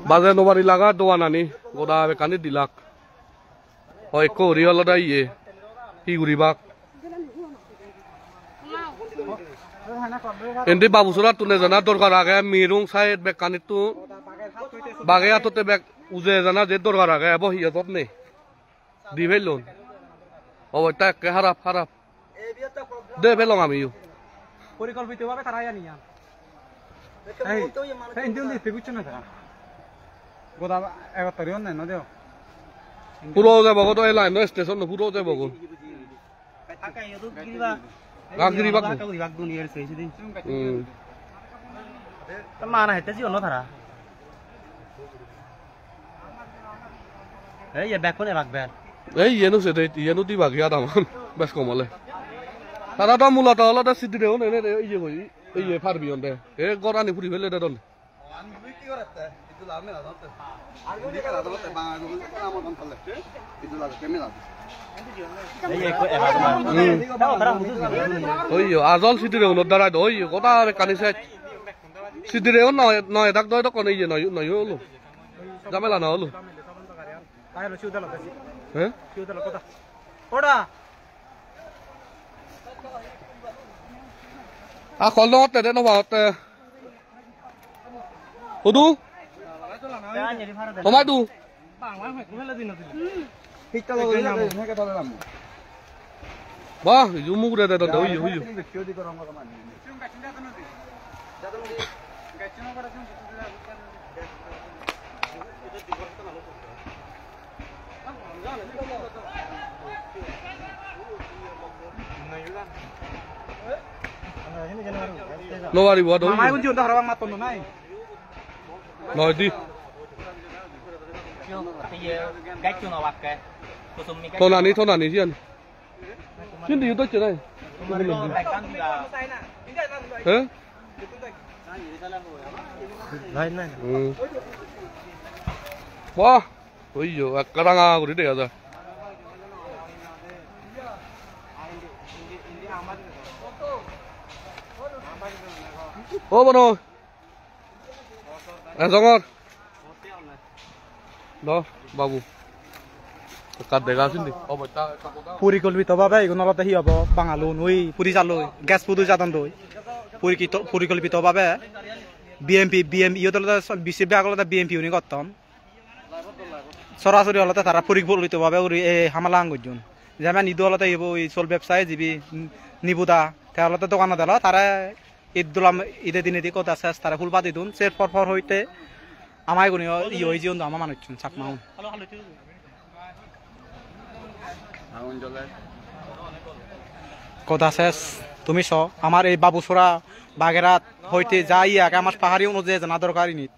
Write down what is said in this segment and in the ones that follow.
বাজে নবাৰী লাগা দোৱান আনি গোদা বেকানি দিলাক হয় কৌৰি অলপ ইয়ে কি ঘূৰিবাক এনে বাবুচৰা তোনে জানা দৰকাৰ আগে মিৰুং চাই বেকানিটো বাগে আততে বেক উজে জানা যে দরকার আগে আবো হিয়ত নেই দি ফেলুন অবস্থা একে খারাপ খারাপ দে ফেলং আমিও পরিকল্পিতভাবে তারা নিয়া এই ইন্ডিয়ান দিতে বুঝছ না তারা গোদা একতরিও নাই নদেও পুরো যাব গো তো এই লাইন স্টেশন পুরো যাব গো গাগিরি বাগ বাগ দুনিয়ার সেই দিন তো মানা হেতেছি অন্য তারা এই ব্যাক কোনে রাখবেন এই ইয়েনো সেতে ইয়েনো দি বাগিয়া দামান বেশ কমলে তারা তো মূলত হলো তা সিদ্ধি দেও নে এই যে কই এই যে ফারবি অন্তে এ গরানি ফুরি ফেলে দে দন আমি কি করতে ইদু লামে না দতে আর গুলি করা দতে বাঙা গুলি কোনা মন ফলে ইদু লাগ কেমে না এই এক তারা ওই আজল সিদ্ধি দেও নদারা ওই গোটা কানিছে সিদ্ধি দেও নয় নয় দাগ দয় তো কোন এই যে নয় নয় হলো জামেলা না হলো আয় লো চিউদা লতাছি হ্যাঁ চিউদা লতা ওড়া আ কলনত তে ন বাত ওদু তোমাই দু বাংলা হয় কোলা দিন দিল ঠিকটা লগে না হেকে তলে নাম বাহ জুমু রে দে দন হই হই চিউদি করম কর মান নবাৰী বুৱা দই মামাই গুঞ্জি হৰবাং মাতন নাই নয় দি থনানি জিয়ান সিন দিও তো চলাই হ্যাঁ নাই নাই বাহ ওই যো একরাঙা করে দেখা যায় ও বনো জঙর দ বাবু কাট দেখা সিন্দি অবস্থা পরিকল্পিতভাবে এগুলো অলতে হি হব বাঙালু নই পরিচালু গ্যাস পুদু জাতন দই পরিকল্পিতভাবে বিএমপি ইহতলতে বিসিবি আগলতে বিএমপি উনি করতাম সরাসরি হলতে তারা পরিকল্পিতভাবে হামলা আঙ্গুজন যেমন ঈদ হলতে এই চল ব্যবসায় যিবি নিবুদা তাহলে দোকানে দিল তারা ঈদ দুলাম ঈদের দিনে দি কথা শেষ তারা ফুল পাতি দুন সে পর হইতে আমায় গুনি ই হই জীবন আমার মানুষ চাকমাউন কথা শেষ তুমি স আমার এই বাবুসরা বাগেরাত হইতে যাই আগে আমার পাহাড়ি অনুযায়ী জানা দরকার ইনিত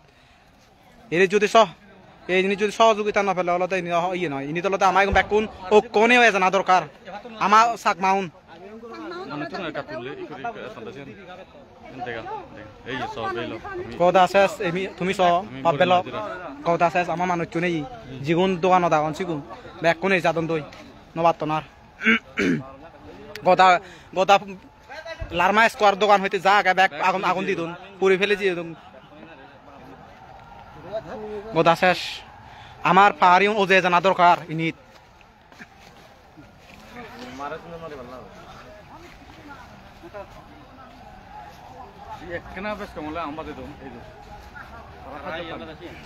এর যদি এই জিনিস যদি সহযোগিতা না পেলে হলতে ইয়ে নয় ইনি তলতে আমায় ব্যাকুন ও কোনেও জানা দরকার আমার চাকমাউন কথা শেষ তুমি স পাবেল কথা শেষ আমার মানুষ নেই যিগুণ দোকানত আগন সিগুণ ব্যাকুন এই যাতন দই নবাতনার গদা গদা লারমা স্কোয়ার দোকান হইতে যা আগে ব্যাগ আগুন আগুন দি দুন পুরি ফেলেছি গদা শেষ আমার পাহাড়ি ওজে জানা দরকার ইনিত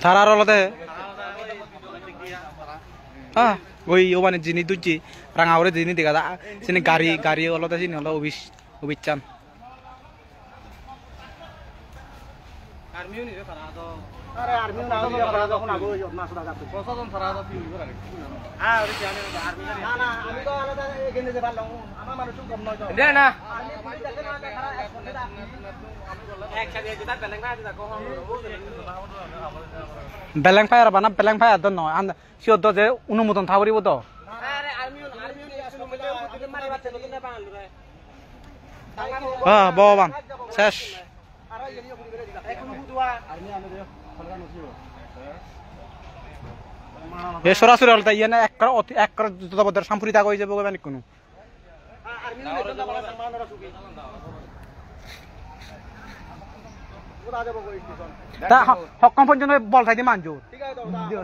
তারার অলতে হ্যাঁ ওই মানে জিনিস দুজি রাঙা করে জিনিস দেখা যায় সিনি গাড়ি অলতে চিনি হলো অভিচান আরে আর্মি না হলে যখন আগো মাসুদা যাচ্ছে প্রশাসন ছাড়া তো কি হইব আরে হ্যাঁ ওই জানি আর্মি না না আমি তো আলাদা এখানে যে ভালো আমার মানুষ কম নয় তো না না বেলেং ফায়ার বানা বেলেং ফায়ার তো নয় সিওর যে অনুমোদন থাকরিব তো হ্যাঁ ভগবান শেষ এ সরাসরি হল তাই না এক যুদ্ধবদ্ধ সাম্প্রতিক হয়ে যাবে মানে কোনো তা সক্ষম পর্যন্ত বল চাই দি মানজোর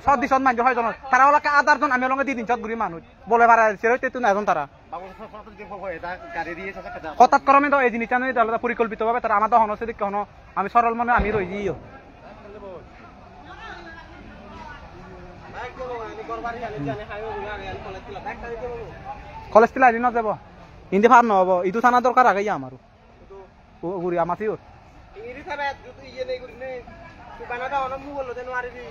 সব দিশত মানজোর হয় জন তারা হলো আধার জন আমি হলো 2 3 ঘুরি মানুষ বলে পারা সেরতে তো না জন তারা হঠাৎ ক্রমে তো এই জিনিসটা নয় তাহলে পরিকল্পিতভাবে তারা আমাদের হনছে দিকে হন আমি সরল মনে আমি রই দিও কলেজ তিলা দিন যাব হিন্দি ফার নহব ইটো থানা দরকার আগে আমারও গুড়ি আমার সিওর ইংরেজি সাবে যদি ইয়ে নেই গুলি নে বানাটা অনম মু বললো দেন আরে দি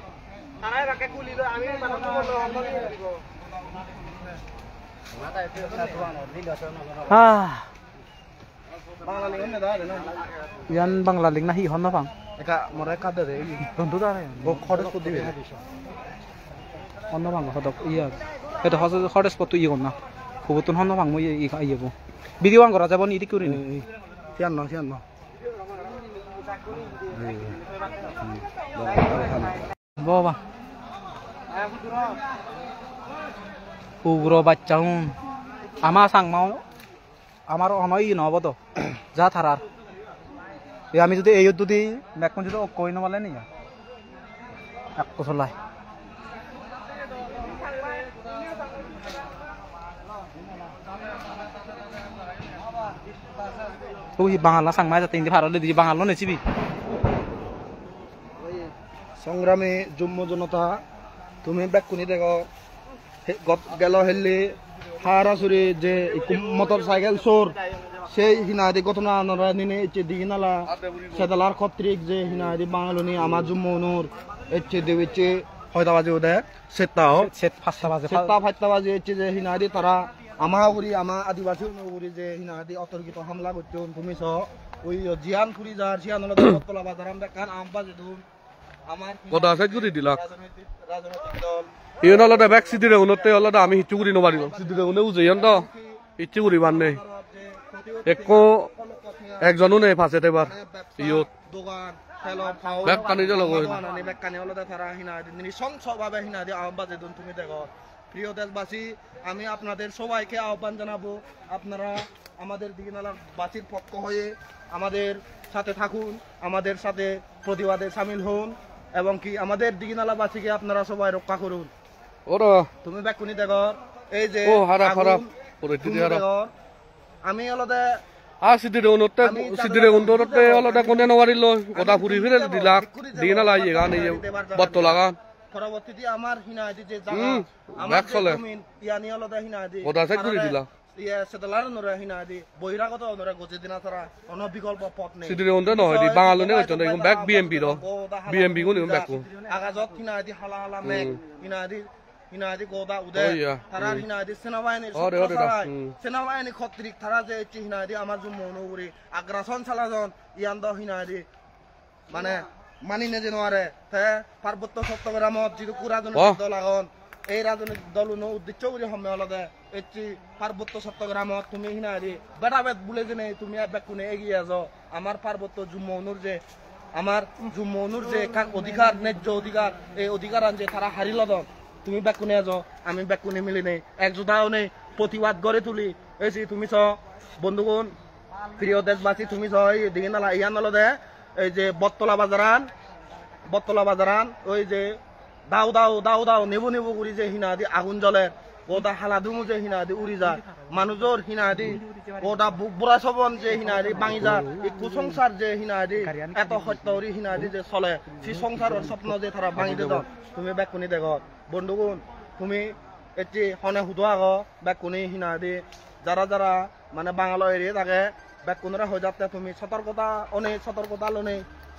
তারাই রাকে গুলি লো আমি বানাটা বললো অনম দিব মাথা এতে না দিল আছে না বাংলা লিখ না দা না ইয়ান বাংলা লিখ না হি হন না পাং এটা মরে কাদে রে বন্ধু দাঁড়ায় খরচ কত দিবে অন্য ভাঙ সদক ইয়া এটা খরচ কত ইয়ে কর না খুব তুন হন ভাঙ মই ইয়ে বো ভিডিও আং করা যাব নি ইদি করি নি সিয়ান্ন বাবা উগ্র বাচ্চা হুন আমা সাং মাও আমার অনই নহব তো যা থারার আমি যদি এই যদি ব্যাকন যদি কই নবলে নি এক কসলাই ওই বাংলা সাংমাই যাতে ইন্দি ভারত দিদি বাংলা নেছিবি সংগ্রামী যুম্ম জনতা তুমি ব্যাকুনি দেখো গেল হেললি হারাসুরি যে মোটর সাইকেল চোর সেই হিনাদি ঘটনা নিনে এচ্ছে দিগিনালা সেদালার ক্ষত্রিক যে হিনাদি বাঙালি আমার যুম্মনুর এচ্ছে দেবিচ্ছে হয়তো বাজে ওদের সেটাও সেট ফাস্তা বাজে সেটা ফাইতা বাজে এচ্ছে যে হিনাদি তারা আমার আদিবাসী নগরী যে হিনাদি অতর্কিত হামলা করছে তুমি স ওই জিয়ান ফুরি যার জিয়ান হলো বটতলা বাজার আমরা কান আম বাজে ধুন আমার কথা আছে যদি দিলাক রাজনৈতিক দল ইয়ন আলাদা ব্যাক সিদিরে উনতে আলাদা আমি হিচু করি নবারিব সিদিরে উনে উজে ইয়ন তো ইচ্ছু করি বান্নে একো একজনও নেই ফাঁসে এবার ইয়ত দোকান তেল খাও ব্যাগ কানি জল ব্যাগ কানি হলো তারা হিনাদি নৃশংসভাবে হিনাদি আম বাজে ধুন তুমি দেখো প্রিয় দেশবাসী আমি আপনাদের সবাইকে আহ্বান জানাবো আপনারা আমাদের দিঘিনালার বাসীর পক্ষ হয়ে আমাদের সাথে থাকুন আমাদের সাথে প্রতিবাদে সামিল হন এবং কি আমাদের দিঘিনালাবাসীকে আপনারা সবাই রক্ষা করুন ওরা তুমি ব্যাকুনি দেখো এই যে ও হারা খারাপ তুমি দেখো আমি হলদে সিদিরে উনতে সিদিরে উনতে আলাদা কোনে নবারিল কথা ফুরি ফিরে দিলাক দিনা লাই গান এই বত্ত লাগা পরবর্তীতে আমার হিনাদি যে জায়গা ব্যাক চলে ইয়ানি হলদে হিনাদি কথা সাইড করে দিলা ইয়া সেদলার নরে হিনাদি বহিরাগত নরে গজে দিনা তারা অন্য বিকল্প পথ নেই সিদিরে উনতে নহয় দি বাঙালো নে হইতো না ব্যাক বিএমপি র বিএমপি কোনে ব্যাক কো আগাজত হিনাদি হালা হালা মেক হিনাদি গোদা উদয় তারা হিনাদি সেনাবাহিনী ক্ষত্রিক তারা যে হিনাদি আমার যে মনোগুরি আগ্রাসন চালাজন ইয়ান্দ হিনাদি মানে মানি নে যে নোয়ারে পার্বত্য চট্টগ্রামত যিটো রাজনৈতিক দল আগন এই রাজনৈতিক দল উদ্দেশ্য করে সময় হলদে এটি পার্বত্য চট্টগ্রামত তুমি হিনাদি বেটাবেদ বলে যে নেই তুমি ব্যাকুনে এগিয়ে আছো আমার পার্বত্য যুম্মনুর যে আমার যুম্মনুর যে অধিকার ন্যায্য অধিকার এই অধিকার যে তারা হারিল দন তুমি ব্যাকুনে আছো আমি ব্যাকুনে মিলি নেই একজোটাও নেই প্রতিবাদ গড়ে তুলি এই তুমি চ বন্ধুগণ প্রিয় দেশবাসী তুমি চ এই দিঘিনালা ইয়ান হলদে এই যে বটতলা বাজারান ওই যে দাও নেবু করি যে হিনাদি আগুন জ্বলে ওটা হালাধুমু যে হিনাদি উড়ি যায় মানুষের হিনাদি ওটা বুক বুড়া সবন যে হিনাদি ভাঙি যায় এই কুসংসার যে হিনাদি এত হত্যরি হিনাদি যে চলে সেই সংসারের স্বপ্ন যে তারা ভাঙি দিত তুমি ব্যাকুনি দেখো বন্ধুগণ তুমি এটি হনে হুদো আগ ব্যাকুনি হিনাদি যারা মানে বাঙালো এরিয়ে থাকে ব্যাকুনরা হয়ে যাতে তুমি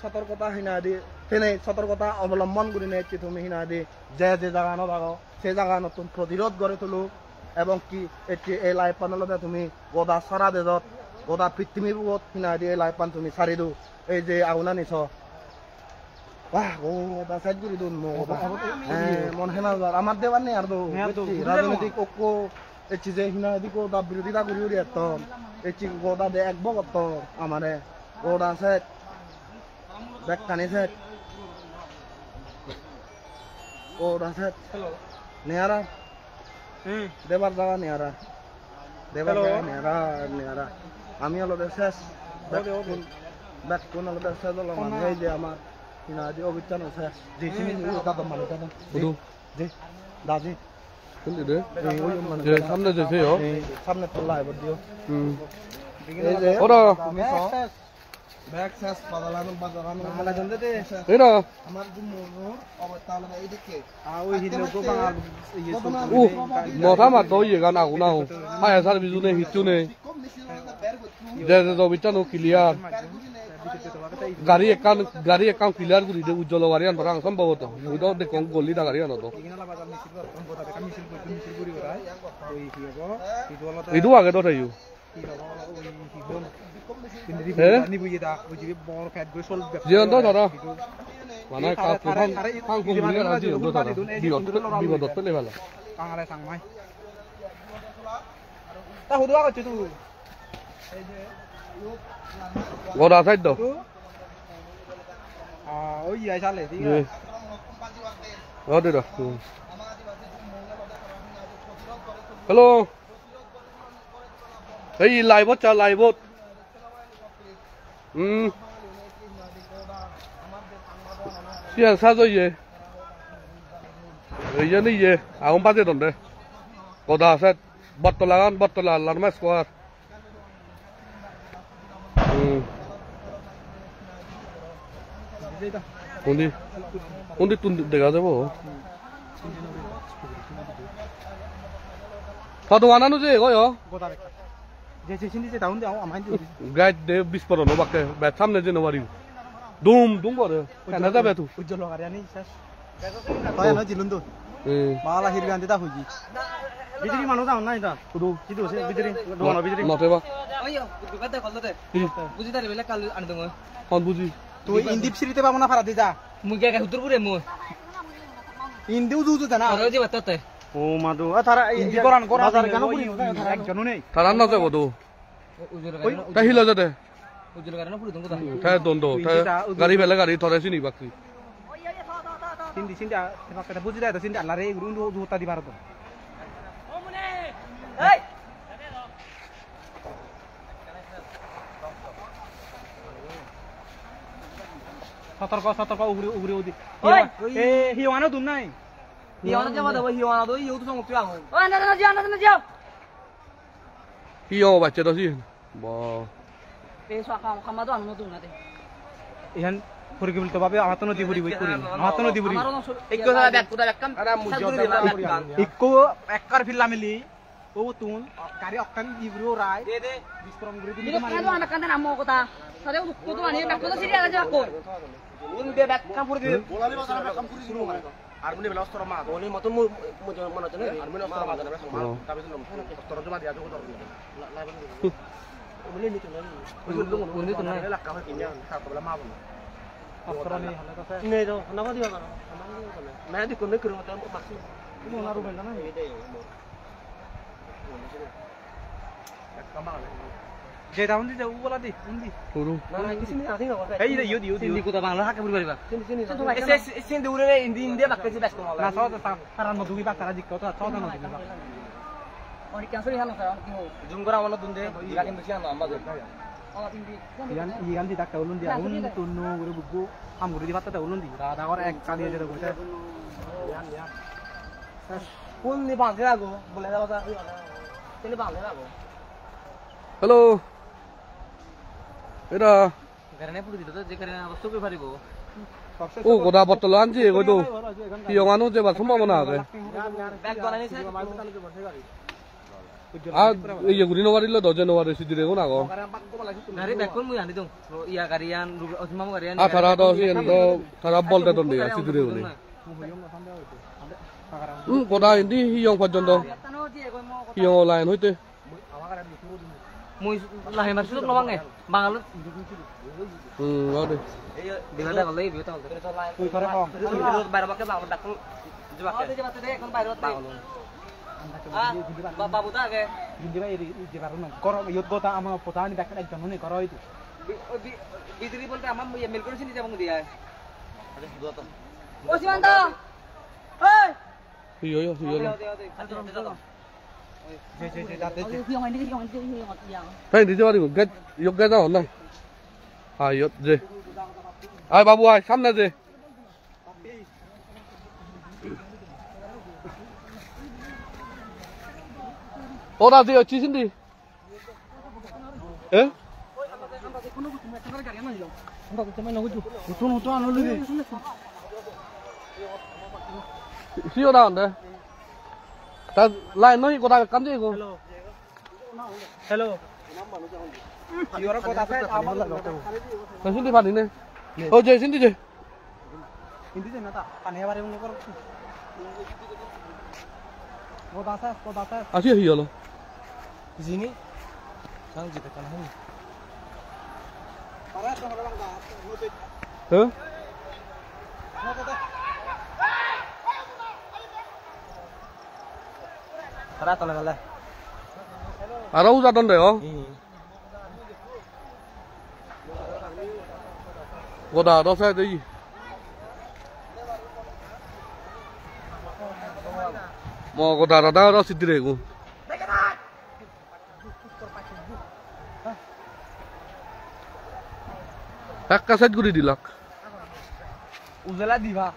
সতর্কতা হিনাদি তেনে সতর্কতা অবলম্বন করে নিয়েছি তুমি হিনাদি যে জায়গা নাগো সেই জায়গা নতুন প্রতিরোধ গড়ে তুলো এবং কি এটি এই লাইফ পানলতে তুমি গোদা সারা দেজত গোদা পৃথিবীর বুকত হিনাদি এই লাইফ পান তুমি সারি দো এই যে আউনা নিছ বাহ গোদা সাইড করে দুন মন হেনা আমার দেবার নেই আর রাজনৈতিক ঐক্য এটি যে হিনাদি গোদা বিরোধিতা করি উড়ি একদম এটি গোদা দে এক বগত আমারে গোদা সাইড ব্যাক কানে সেট ও রাসেট নেয়ারা দেবার জায়গা নেয়ারা আমি হলো শেষ ব্যাক কোন আলাদা সাদা মানে এই যে আমার হিনাদি অবিচান আছে যেখানে কাদম মানে কাদম বুদু যে দাজি কিন্তু রে এই ওই মানে যে সামনে যে সেও সামনে তোলা এবার দিও এই যে ওরা তুমি সব ব্যাক শেষ বাজালানো মানে জানতে দে এরা আমার যে মনোর অবস্থা হলো এইদিকে ওই হিলো গো বাঙাল ইয়ে উ মথা মা তো ইয়ে গানা গুনা হায় সার বিজুনে হিচুনে যে যে বিটানো ক্লিয়ার গাড়ি একাউন্ট ক্লিয়ার করে দে উজ্জ্বল বাড়িয়ান বরাং সম্ভবত ওইটা দেখো গলি দা গাড়ি আনো তো এইটো আগে তো থাইও জিয়ন্ত ধরা মানে ফাং কুমিলে রাজি জিয়ন্ত ধরা বিপদত পেলে ভালো কাঙালে সাংমাই তা হুদুয়া করছিস তুই গোড়া সাইড তো ওই আই চালে ঠিক আছে ওদের হ্যালো এই লাইভত চা লাইভত siang sao rồi vậy? Rồi này gì? Ông bắt được rồi. Có đa set bắt là làm mấy squad. Undi tun দেখা যাব. Padawanan je koyo. যে যে সিন্দি যে দাউন দাও আমাই দিও গাইড দে 20 পর no bakke bet samne je no wari. Dum করে কেন যাবে তুই উজ্জ্বল গারিয়ানি শেষ তাই না জিলুন তো মালা হিরগান দিতা হইজি বিজরি মানুষ দাও না এটা পুরো কি দোছে বিজরি দোনো বিজরি নতে বা ওইও বিবাদে কলতে বুঝি তারে বেলা কাল আনি দङ কোন বুঝি তুই ইন্দিপ সিরিতে পাবো না ফারা দিতা মুই কে হুতুরপুরে মু ইন্দিউ জুজু জানা আর যে বাততে ও মাদু তারা ইন্দি করান বাজার কেন করি একজনও নেই তারা না যাবো তো তাই হিলা যাতে উজ্জ্বল গারিনা পুরো দङ তাই দন্দ তাই গাড়ি বেলা গাড়ি ধরেছি নি বাকি সিন্দি সিন্দি কথা বুঝি দেয় তো সিন্দি আল্লাহ রে গুরু জুতা দিবার তো ও মনে এই সতর্ক উগরে উদি এ হিওয়ানো দুম নাই হিওয়ানা যাবা দেব হিওয়ানা দই ইউ তো সঙ্গ তুই আও ও না যাও হিও বাচ্চা তো সি বা এ সকা খামাদো আনো দুম না দে ইহান পরিকল্পিত ভাবে আমার তো নদী বুড়ি করি আমার তো নদী বুড়ি একটু সারা ব্যাগ কুদা ব্যাগ কাম ইকো একবার ফিল্লা মিলি ও তুন কারি অক্কান ইব্রো রায় দে দে বিস্ফোরণ করে দিলি মানে তো আনা কান্দে নামো কথা সারে কত আনি ব্যাগ কত সিরিয়াল আছে কই উন দে ব্যাগ কাম করে দিবি বলালি বাজার ব্যাগ কাম করে শুরু করে আর্মি বেলা অস্ত্র মা ওনি মত মু মন আছে না আর্মি অস্ত্র মা জানা সংমা তাবে শুনলাম অস্ত্র জমা দিয়া তো উনি নিতে না উনি তো না লাকা হয় কিনা সাত বেলা মা বল অস্ত্র নেই হলে তো নেই তো না দিবা না না দি কোন করে মত মাসি তুমি ওনারও বেলা না যে দাউন দি যাও বলা দি উন্দি পুরো না কিছু না দিন এই যে ইউদি সিন্দি কোতা বাংলা হাকে বুঝ পারিবা সিন্দি সিন্দি উরে ইন্দি বাক্কে যে ব্যস্ত মালা না সদ তারা নদুগি বা তারা জিক্ক তো সদ নদুগি বা অনি ক্যান্সেল হানো স্যার কি হো জুম করা আমল দুন্দে ইয়া কিন্তু সিয়ানো আমাদের ইয়ান দি ডাক্তার উলুন দিয়া উন তুনু গুরে বুগু আম গুরে দি বাতা উলুন দি দাদা করে এক কালিয়ে যেতে কইতে কোন নি বাঁধে লাগো বলে দাও তা তিনি বাঁধে লাগো হ্যালো এটা কারণে পুরো দিত যে কারণে অবস্থা কই পারিব ও গোদা বটল আনছি কই তো কি অমানো যে বা সম্ভাবনা আছে ব্যাগ বানাই নিছে আর এই গুরি নবারিলে দজে নবারে সিদিরে কোন আগো গাড়ি ব্যাগ কোন মুই আনি দং ইয়া গাড়িয়ান অসমাম গাড়িয়ান আ তারা তো সিএনটো তারা বলতে দন্ডি সিদিরে বলে গোদা ইন্দি হিয়ং পর্যন্ত হিয়ং লাইন হইতে মুই লাহে মারছি তো লবাঙ্গে বাঙাল ওরে বিবাদে গলে বিবাদে গলে তুই করে কম বাইরে বাকে বাবা ডাকু জবাকে জবাতে দে এখন বাইরে হতে বাবু তা আগে হিন্দি ভাই যে পারো না কর ইয়ত গোটা আমার পোতানি ডাক্তার একজন নেই করো হইতো বিদ্রি বলতে আমার মেল করেছি নি যাবং দিয়া ও সীমান্ত এই হিয়ো যে যাতে তাই দিতে পারিব গেট যোগ গেট যাও না আয় যে আয় বাবু আয় সামনে যে ওরা যে হচ্ছি সিন্দি এ siêu đàn đấy ta lại nói có đại cắn gì không hello ta xin đi phạt đi này ôi chơi xin đi chơi hindi je na ta pane bare un kor kota sa à siêu hiểu rồi sini sang jita kan hun para to orang da hả para to la à đâu ra đón đấy không có đà đó xe gì mà có đà đó xịt đi cũng এক কাছেট করে দিলাক উজলা দিবা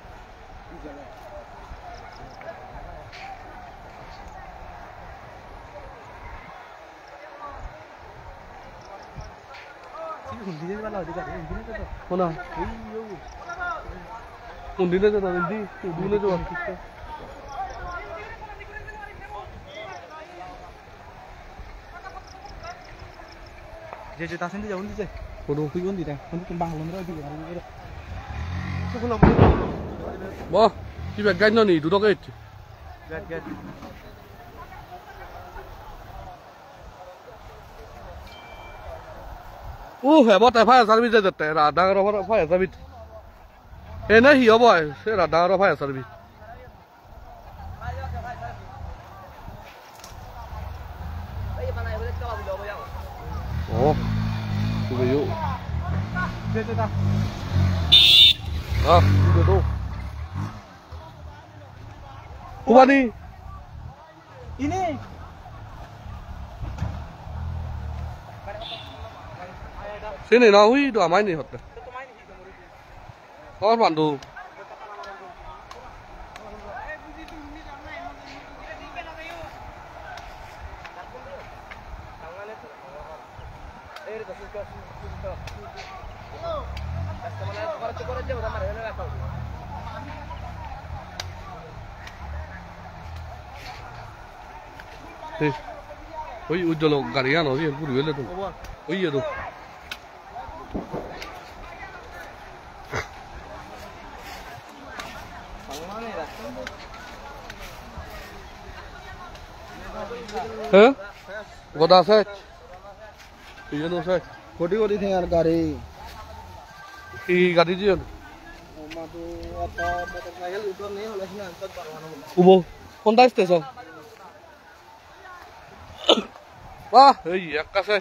কোনা কোন দিনে তো দিদি দিনে তো je ta sen di jauh di je kodo kui on di dai on di bang lom ro di bo কি ব্যাগ গাইন নি দুটো গেট get হেব তাই ফায়ার সার্ভিস যেতে ডাঙৰ ফায়াৰ সাৰ্ভিস এনে হি হব সে ডাঙৰ fire service ồ tụi mày yêu je ta à được đâu cô đi ini xin này nó huy đồ máy này thật có bạn đồ ওই উজ্জ্বল গাড়ি আনো পুরি হইলে তো ওই তো হ্যাঁ গোদা আছে ইয়ে নো আছে কোটি কোটি থে আর গাড়ি কি গাড়ি দিও মাতো আতা মোটরসাইকেল উঠো নেই হলে না তো পারবানো উবো কোনটা স্টেশন বাহ এই এক কাছে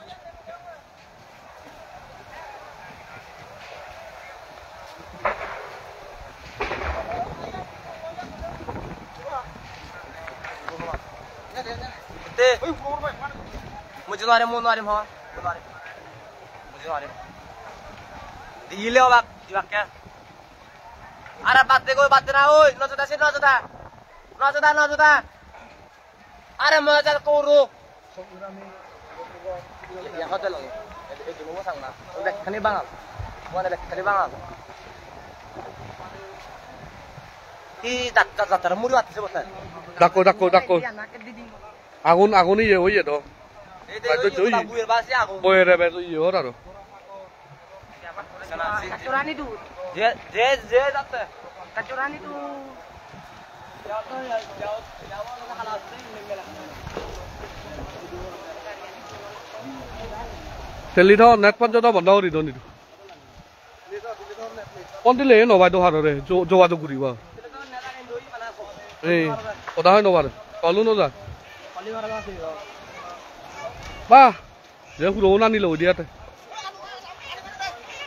मुझे तो मुंह नारे भाव मुझे नारे दिले हो बाक दिवाक क्या अरे बात देखो बात ना ओए नजदा से नजदा अरे मजा कोरो ya hotel lagi itu mau sang na udah kene bangal mana dek kene bangal ই যাত্রা মুড়ি আতে বসে ডাকো আগুন ইয়ে হইয়ে তো এই দেখো বাবুয়ের বাসে আগুন বইরে বে ইয়ে হর আর কাচুরানি দু যে যাচ্ছে কাচুরানি দু টেলিথ নেট পর্যন্ত বন্ধ কৰি দিও নিদু কোন দিলে নবাই তো হারে যোগাযোগ করিব এই কথা হয় নবার কলু নজা বাহ যে পুরো না নিল দিয়াতে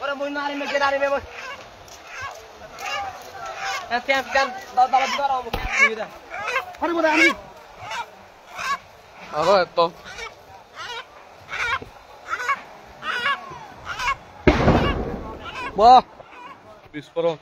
ওরে মই নারি মে গেদারি মে বস এম দাদা দিবা রাও মুকে আরে বড় আমি আগো তো বাহ বিস্ফোরণ